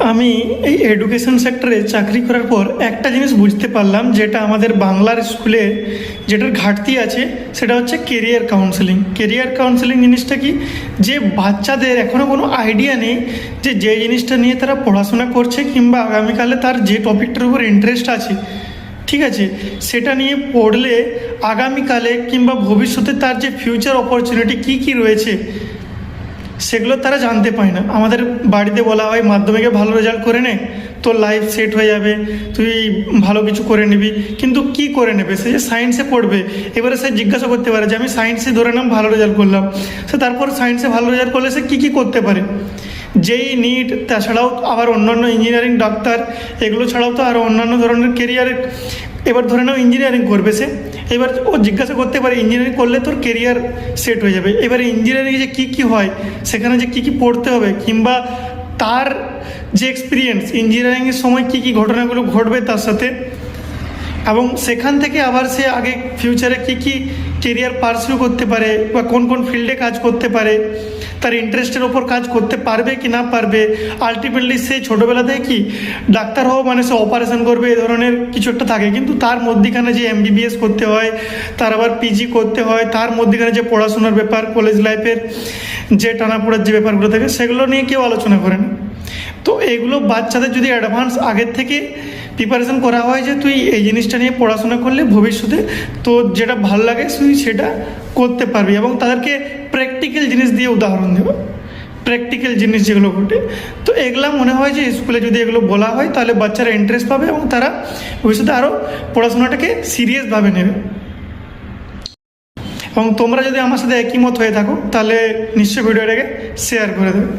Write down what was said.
আমি এই এডুকেশন সেক্টরে চাকরি করার পর একটা জিনিস বুঝতে পারলাম, যেটা আমাদের বাংলার স্কুলে যেটার ঘাটতি আছে, সেটা হচ্ছে কেরিয়ার কাউন্সেলিং। কেরিয়ার কাউন্সেলিং জিনিসটা কি, যে বাচ্চাদের এখনও কোনো আইডিয়া নেই যে জিনিসটা নিয়ে তারা পড়াশোনা করছে কিংবা আগামীকালে তার যে টপিকটার উপর ইন্টারেস্ট আছে, ঠিক আছে, সেটা নিয়ে পড়লে আগামীকালে কিংবা ভবিষ্যতে তার যে ফিউচার অপরচুনিটি কী কী রয়েছে সেগুলো তারা জানতে পায় না। আমাদের বাড়িতে বলা হয় মাধ্যমিকে ভালো রেজাল্ট করে নে, তোর লাইফ সেট হয়ে যাবে, তুই ভালো কিছু করে নিবি। কিন্তু কি করে নেবে? সে যে সায়েন্সে পড়বে, এবারে সে জিজ্ঞাসা করতে পারে যে আমি সায়েন্সে ধরে নাম ভালো রেজাল্ট করলাম, সে তারপর সায়েন্সে ভালো রেজাল্ট করলে সে কী কী করতে পারে, যেই নিট, তাছাড়াও আবার অন্যান্য ইঞ্জিনিয়ারিং, ডাক্তার, এগুলো ছাড়াও তো আরও অন্যান্য ধরনের কেরিয়ারে। এবার ধরে নাও ইঞ্জিনিয়ারিং করবে সে, এবার ও জিজ্ঞাসা করতে পারে ইঞ্জিনিয়ারিং করলে তোর কেরিয়ার সেট হয়ে যাবে। এবারে ইঞ্জিনিয়ারিংয়ে যে কী কী হয়, সেখানে যে কী কী পড়তে হবে, কিংবা তার যে এক্সপিরিয়েন্স ইঞ্জিনিয়ারিংয়ের সময় কী কী ঘটনাগুলো ঘটবে তার সাথে, এবং সেখান থেকে আবার সে আগে ফিউচারে কী কী কেরিয়ার পারসিউ করতে পারে বা কোন কোন ফিল্ডে কাজ করতে পারে, তার ইন্টারেস্টের ওপর কাজ করতে পারবে কি না পারবে। আলটিমেটলি সে ছোটোবেলা থেকে কি ডাক্তার হওয়া মানে সে অপারেশন করবে, এ ধরনের কিছু একটা থাকে। কিন্তু তার মধ্যিখানে যে এমবিবিএস করতে হয়, তার আবার পিজি করতে হয়, তার মধ্যিখানে যে পড়াশোনার ব্যাপার, কলেজ লাইফের যে টানাপোড়ার যে ব্যাপারগুলো থাকে, সেগুলো নিয়ে কেউ আলোচনা করে না। তো এগুলো বাচ্চাদের যদি অ্যাডভান্স আগের থেকে প্রিপারেশন করা হয় যে তুই এই জিনিসটা নিয়ে পড়াশোনা করলে ভবিষ্যতে তোর যেটা ভালো লাগে তুই সেটা করতে পারবি, এবং তাদেরকে প্র্যাকটিক্যাল জিনিস দিয়ে উদাহরণ দেবো, প্র্যাকটিক্যাল জিনিস যেগুলো ঘটে। তো এগুলা মনে হয় যে স্কুলে যদি এগুলো বলা হয় তাহলে বাচ্চারা ইন্টারেস্ট পাবে এবং তারা ভবিষ্যতে আরও পড়াশোনাটাকে সিরিয়াসভাবে নেবে। এবং তোমরা যদি আমার সাথে একই মত হয়ে থাকো তাহলে নিশ্চয়ই ভিডিওটাকে শেয়ার করে দেবে।